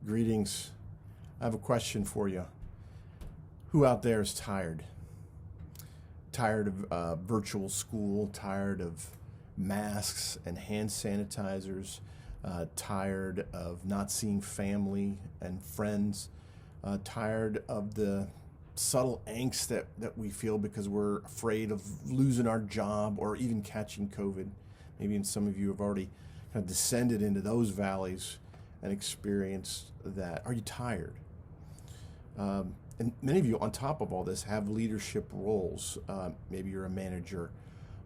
Greetings. I have a question for you. Who out there is tired? Tired of virtual school, tired of masks and hand sanitizers, tired of not seeing family and friends, tired of the subtle angst that we feel because we're afraid of losing our job or even catching COVID. Maybe some of you have already kind of descended into those valleys and experienced that. Are you tired? And many of you, on top of all this, have leadership roles. Maybe you're a manager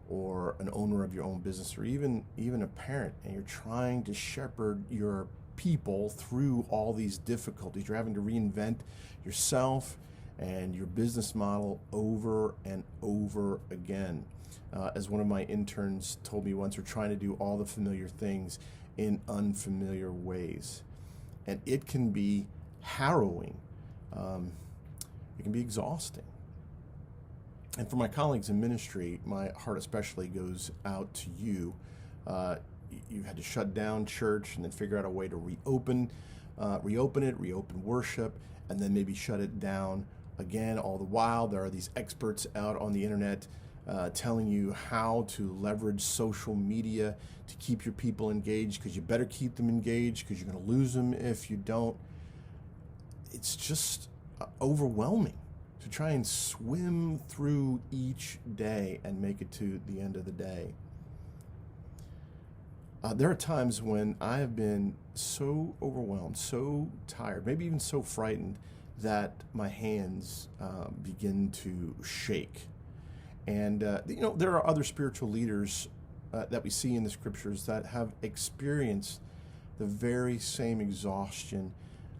or an owner of your own business, or even a parent, and you're trying to shepherd your people through all these difficulties. You're having to reinvent yourself and your business model over and over again. As one of my interns told me once, we're trying to do all the familiar things in unfamiliar ways. And it can be harrowing. It can be exhausting. And for my colleagues in ministry, my heart especially goes out to you. You've had to shut down church and then figure out a way to reopen worship, and then maybe shut it down again. All the while, there are these experts out on the internet telling you how to leverage social media to keep your people engaged, because you better keep them engaged because you're going to lose them if you don't. It's just overwhelming to try and swim through each day and make it to the end of the day. There are times when I have been so overwhelmed, so tired, maybe even so frightened that my hands begin to shake. And there are other spiritual leaders that we see in the scriptures that have experienced the very same exhaustion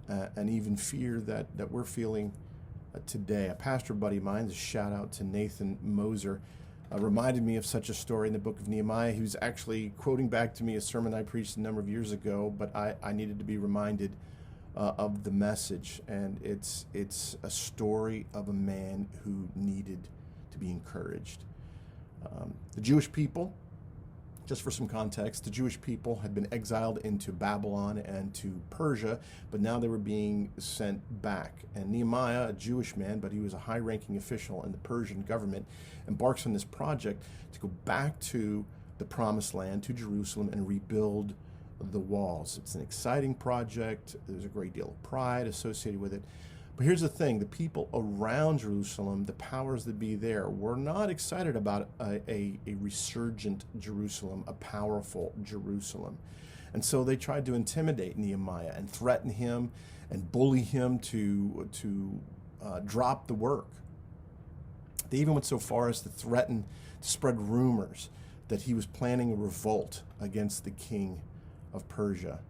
and even fear that we're feeling today. A pastor buddy of mine, a shout out to Nathan Moser, reminded me of such a story in the book of Nehemiah. He was actually quoting back to me a sermon I preached a number of years ago, but I needed to be reminded of the message. And it's a story of a man who needed to be encouraged. The Jewish people, just for some context, the Jewish people had been exiled into Babylon and to Persia, but now they were being sent back. And Nehemiah, a Jewish man, but he was a high-ranking official in the Persian government, embarks on this project to go back to the Promised Land, to Jerusalem, and rebuild the walls. It's an exciting project. There's a great deal of pride associated with it. But here's the thing, the people around Jerusalem, the powers that be there, were not excited about a resurgent Jerusalem, a powerful Jerusalem. And so they tried to intimidate Nehemiah and threaten him and bully him to drop the work. They even went so far as to threaten to spread rumors that he was planning a revolt against the king of Persia.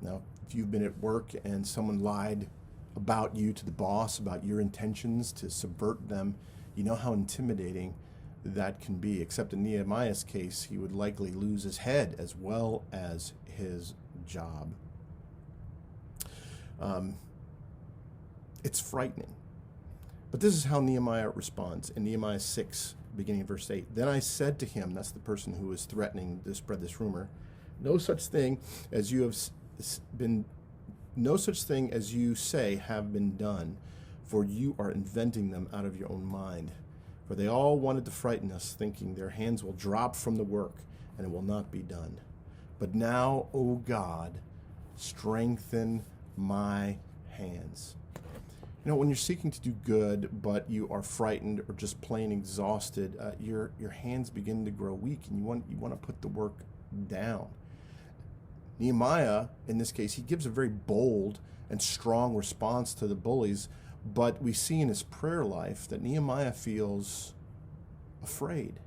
Now, if you've been at work and someone lied about you to the boss, about your intentions to subvert them, you know how intimidating that can be. Except in Nehemiah's case, he would likely lose his head as well as his job. It's frightening. But this is how Nehemiah responds in Nehemiah 6, beginning in verse 8. Then I said to him, that's the person who was threatening to spread this rumor, no such thing as you say have been done, for you are inventing them out of your own mind. For they all wanted to frighten us, thinking their hands will drop from the work, and it will not be done. But now, O God, strengthen my hands. You know, when you're seeking to do good, but you are frightened or just plain exhausted, your hands begin to grow weak, and you want to put the work down. Nehemiah, in this case, he gives a very bold and strong response to the bullies, but we see in his prayer life that Nehemiah feels afraid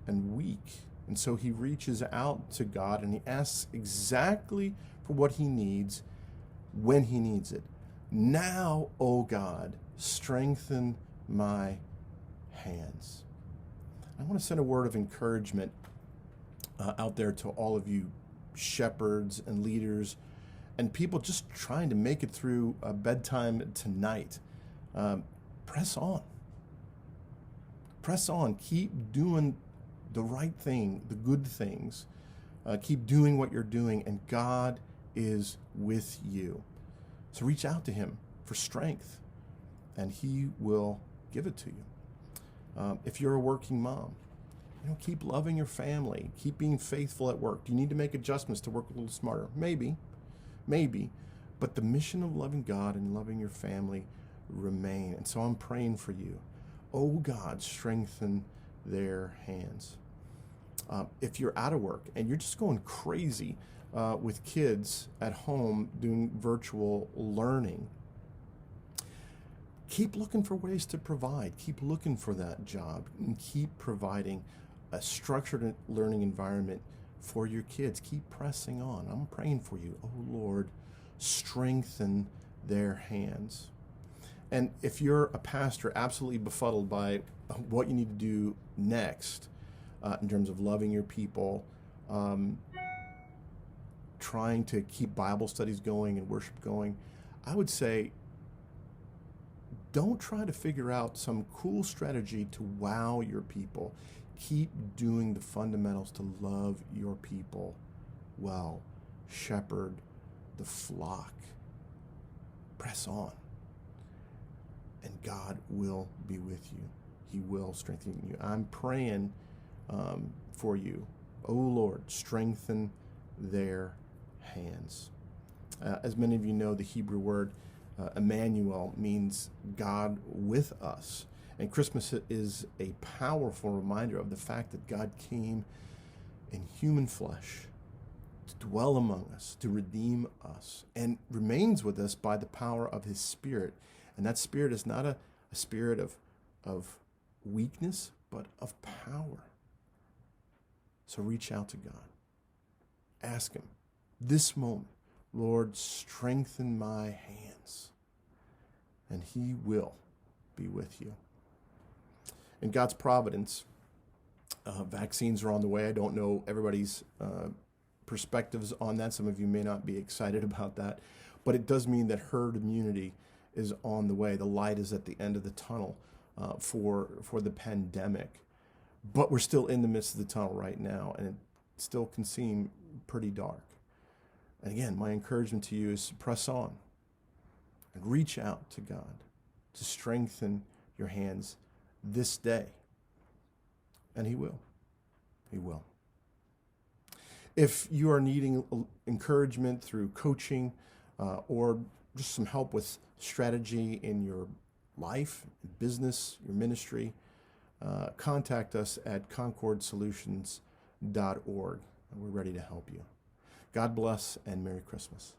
and weak. And so he reaches out to God and he asks exactly for what he needs when he needs it. Now, O God, strengthen my hands. I want to send a word of encouragement out there to all of you shepherds and leaders and people just trying to make it through bedtime tonight. Press on. Press on. Keep doing the right thing, the good things. Keep doing what you're doing, and God is with you. So reach out to him for strength, and he will give it to you. If you're a working mom, keep loving your family. Keep being faithful at work. Do you need to make adjustments to work a little smarter? Maybe. But the mission of loving God and loving your family remain. And so I'm praying for you. Oh God, strengthen their hands. If you're out of work and you're just going crazy with kids at home doing virtual learning, keep looking for ways to provide. Keep looking for that job and keep providing a structured learning environment for your kids. Keep pressing on. I'm praying for you. Oh Lord, strengthen their hands. And if you're a pastor absolutely befuddled by what you need to do next in terms of loving your people, trying to keep Bible studies going and worship going, I would say don't try to figure out some cool strategy to wow your people. Keep doing the fundamentals to love your people well. Shepherd the flock. Press on. And God will be with you. He will strengthen you. I'm praying for you. Oh Lord, strengthen their hands. As many of you know, the Hebrew word Emmanuel means God with us. And Christmas is a powerful reminder of the fact that God came in human flesh to dwell among us, to redeem us, and remains with us by the power of his Spirit. And that Spirit is not a spirit of weakness, but of power. So reach out to God. Ask him this moment, Lord, strengthen my hands. And he will be with you. In God's providence, vaccines are on the way. I don't know everybody's perspectives on that. Some of you may not be excited about that. But it does mean that herd immunity is on the way. The light is at the end of the tunnel for the pandemic. But we're still in the midst of the tunnel right now, and it still can seem pretty dark. And again, my encouragement to you is to press on and reach out to God to strengthen your hands this day. And he will. He will. If you are needing encouragement through coaching or just some help with strategy in your life, business, your ministry, contact us at concordsolutions.org. We're ready to help you. God bless and Merry Christmas.